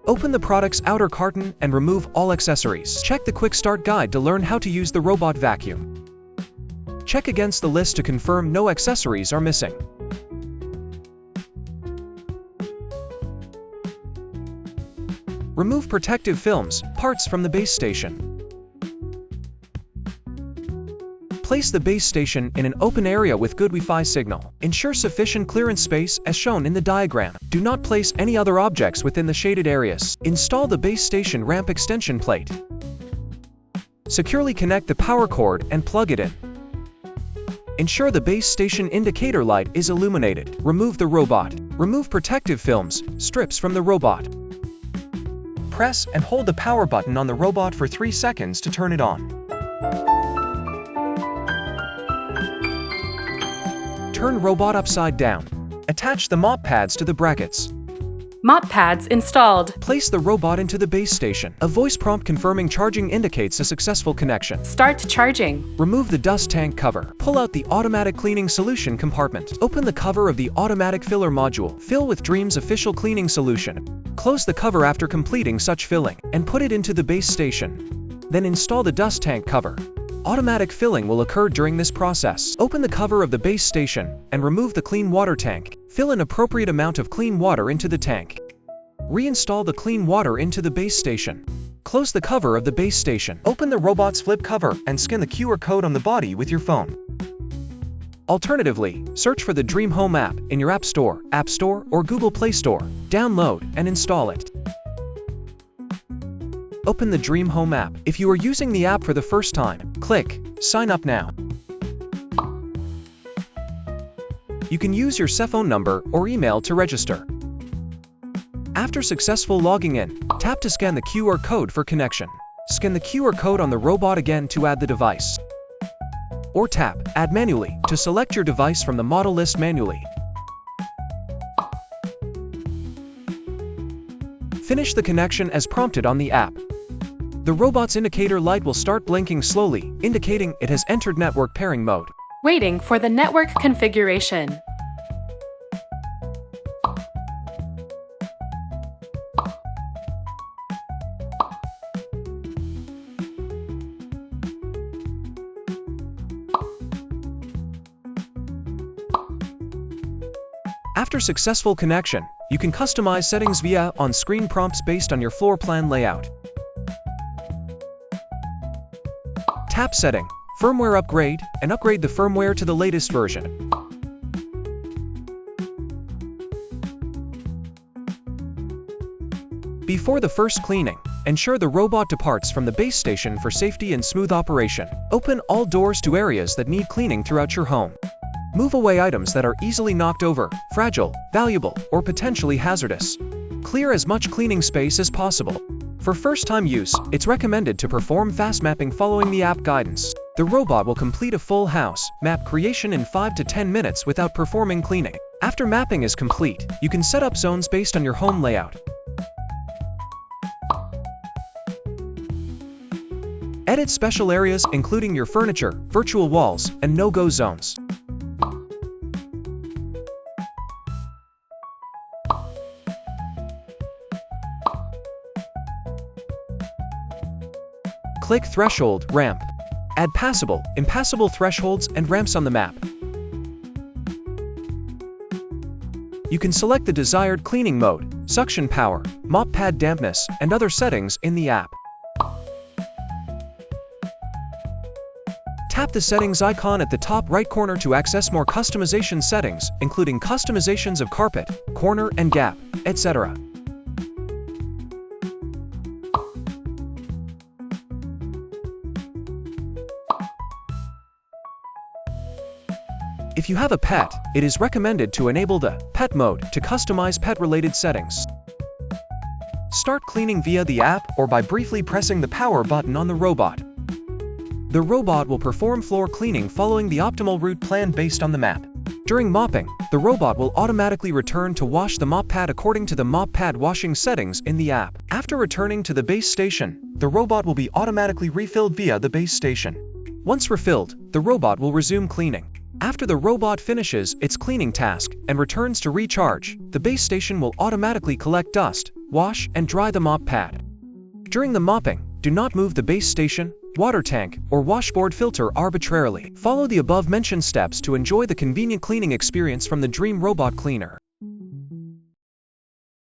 Open the product's outer carton and remove all accessories. Check the quick start guide to learn how to use the robot vacuum. Check against the list to confirm no accessories are missing. Remove protective films, parts from the base station. Place the base station in an open area with good Wi-Fi signal. Ensure sufficient clearance space as shown in the diagram. Do not place any other objects within the shaded areas. Install the base station ramp extension plate. Securely connect the power cord and plug it in. Ensure the base station indicator light is illuminated. Remove the robot. Remove protective films, strips from the robot. Press and hold the power button on the robot for 3 seconds to turn it on. Turn robot upside down. Attach the mop pads to the brackets. Mop pads installed. Place the robot into the base station. A voice prompt confirming charging indicates a successful connection. Start charging. Remove the dust tank cover. Pull out the automatic cleaning solution compartment. Open the cover of the automatic filler module. Fill with Dreame's official cleaning solution. Close the cover after completing such filling, and put it into the base station. Then install the dust tank cover. Automatic filling will occur during this process. Open the cover of the base station, and remove the clean water tank. Fill an appropriate amount of clean water into the tank. Reinstall the clean water into the base station. Close the cover of the base station. Open the robot's flip cover and scan the QR code on the body with your phone. Alternatively, search for the Dreame Home app in your App Store, or Google Play Store. Download and install it. Open the Dreame Home app. If you are using the app for the first time, click Sign Up Now. You can use your cell phone number or email to register. After successful logging in, tap to scan the QR code for connection. Scan the QR code on the robot again to add the device. Or tap Add Manually to select your device from the model list manually. Finish the connection as prompted on the app. The robot's indicator light will start blinking slowly, indicating it has entered network pairing mode. Waiting for the network configuration. After successful connection, you can customize settings via on-screen prompts based on your floor plan layout. Tap Setting, Firmware Upgrade, and upgrade the firmware to the latest version. Before the first cleaning, ensure the robot departs from the base station for safety and smooth operation. Open all doors to areas that need cleaning throughout your home. Move away items that are easily knocked over, fragile, valuable, or potentially hazardous. Clear as much cleaning space as possible. For first-time use, it's recommended to perform fast mapping following the app guidance. The robot will complete a full house map creation in 5 to 10 minutes without performing cleaning. After mapping is complete, you can set up zones based on your home layout. Edit special areas including your furniture, virtual walls, and no-go zones. Click Threshold, Ramp. Add passable, impassable thresholds and ramps on the map. You can select the desired cleaning mode, suction power, mop pad dampness, and other settings in the app. Tap the settings icon at the top right corner to access more customization settings, including customizations of carpet, corner and gap, etc. If you have a pet, it is recommended to enable the Pet mode to customize pet-related settings. Start cleaning via the app or by briefly pressing the power button on the robot. The robot will perform floor cleaning following the optimal route plan based on the map. During mopping, the robot will automatically return to wash the mop pad according to the mop pad washing settings in the app. After returning to the base station, the robot will be automatically refilled via the base station. Once refilled, the robot will resume cleaning. After the robot finishes its cleaning task and returns to recharge, the base station will automatically collect dust, wash, and dry the mop pad. During the mopping, do not move the base station, water tank, or washboard filter arbitrarily. Follow the above-mentioned steps to enjoy the convenient cleaning experience from the Dreame Robot Cleaner.